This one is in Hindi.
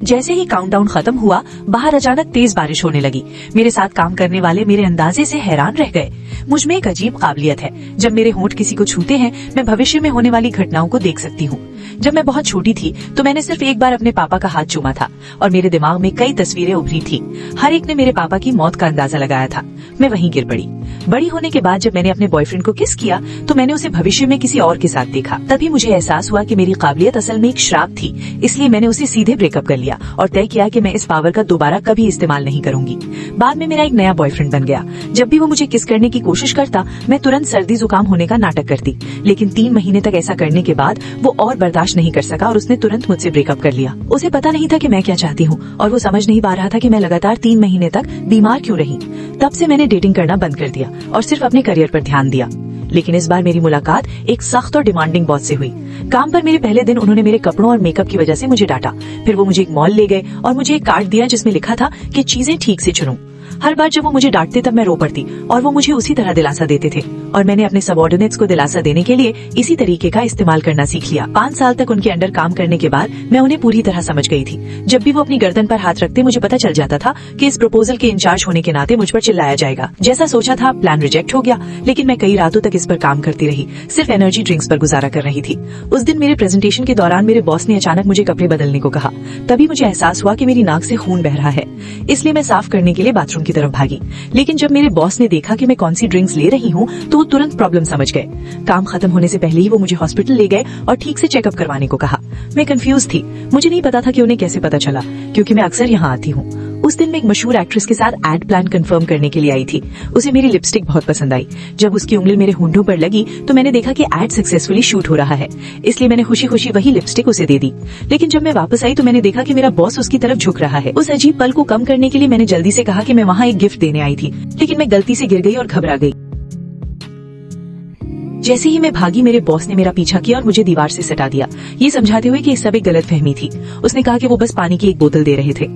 जैसे ही काउंटडाउन खत्म हुआ, बाहर अचानक तेज बारिश होने लगी। मेरे साथ काम करने वाले मेरे अंदाजे से हैरान रह गए। मुझ में एक अजीब काबिलियत है, जब मेरे होंठ किसी को छूते हैं मैं भविष्य में होने वाली घटनाओं को देख सकती हूँ। जब मैं बहुत छोटी थी तो मैंने सिर्फ एक बार अपने पापा का हाथ चूमा था और मेरे दिमाग में कई तस्वीरें उभरी थी। हर एक ने मेरे पापा की मौत का अंदाजा लगाया था। मैं वहीं गिर पड़ी। बड़ी होने के बाद जब मैंने अपने बॉयफ्रेंड को किस किया तो मैंने उसे भविष्य में किसी और के साथ देखा। तभी मुझे एहसास हुआ कि मेरी काबिलियत असल में एक श्राप थी, इसलिए मैंने उसे सीधे ब्रेकअप कर लिया और तय किया कि मैं इस पावर का दोबारा कभी इस्तेमाल नहीं करूंगी। बाद में मेरा एक नया बॉयफ्रेंड बन गया। जब भी वो मुझे किस करने की कोशिश करता मैं तुरंत सर्दी जुकाम होने का नाटक करती, लेकिन 3 महीने तक ऐसा करने के बाद वो और बर्दाश्त नहीं कर सका और उसने तुरंत मुझसे ब्रेकअप कर लिया। उसे पता नहीं था कि मैं क्या चाहती हूँ और वो समझ नहीं पा रहा था कि मैं लगातार 3 महीने तक बीमार क्यों रही। तब से मैंने डेटिंग करना बंद कर दिया और सिर्फ अपने करियर पर ध्यान दिया। लेकिन इस बार मेरी मुलाकात एक सख्त और डिमांडिंग बॉस से हुई। काम पर मेरे पहले दिन उन्होंने मेरे कपड़ों और मेकअप की वजह से मुझे डांटा। फिर वो मुझे एक मॉल ले गए और मुझे एक कार्ड दिया जिसमें लिखा था कि चीजें ठीक से चुनो। हर बार जब वो मुझे डांटते तब मैं रो पड़ती और वो मुझे उसी तरह दिलासा देते थे और मैंने अपने सबऑर्डिनेट्स को दिलासा देने के लिए इसी तरीके का इस्तेमाल करना सीख लिया। 5 साल तक उनके अंडर काम करने के बाद मैं उन्हें पूरी तरह समझ गई थी। जब भी वो अपनी गर्दन पर हाथ रखते मुझे पता चल जाता था कि इस प्रपोजल के इंचार्ज होने के नाते मुझ पर चिल्लाया जाएगा। जैसा सोचा था प्लान रिजेक्ट हो गया, लेकिन मैं कई रातों तक इस पर काम करती रही, सिर्फ एनर्जी ड्रिंक्स पर गुजारा कर रही थी। उस दिन मेरे प्रेजेंटेशन के दौरान मेरे बॉस ने अचानक मुझे कपड़े बदलने को कहा। तभी मुझे एहसास हुआ कि मेरी नाक से खून बह रहा है, इसलिए मैं साफ करने के लिए बाथरूम की तरफ भागी। लेकिन जब मेरे बॉस ने देखा कि मैं कौन सी ड्रिंक्स ले रही हूँ तो वो तुरंत प्रॉब्लम समझ गए। काम खत्म होने से पहले ही वो मुझे हॉस्पिटल ले गए और ठीक से चेकअप करवाने को कहा। मैं कंफ्यूज थी, मुझे नहीं पता था कि उन्हें कैसे पता चला, क्योंकि मैं अक्सर यहाँ आती हूँ। उस दिन मैं एक मशहूर एक्ट्रेस के साथ एड प्लान कंफर्म करने के लिए आई थी। उसे मेरी लिपस्टिक बहुत पसंद आई। जब उसकी उंगली मेरे होंठों पर लगी तो मैंने देखा कि एड सक्सेसफुली शूट हो रहा है, इसलिए मैंने खुशी खुशी वही लिपस्टिक उसे दे दी। लेकिन जब मैं वापस आई तो मैंने देखा कि मेरा बॉस उसकी तरफ झुक रहा है। उस अजीब पल को कम करने के लिए मैंने जल्दी से कहा कि मैं वहाँ एक गिफ्ट देने आई थी, लेकिन मैं गलती से गिर गई और घबरा गई। जैसे ही मैं भागी मेरे बॉस ने मेरा पीछा किया और मुझे दीवार से सटा दिया, ये समझाते हुए कि सब एक गलतफहमी थी। उसने कहा कि वो बस पानी की एक बोतल दे रहे थे।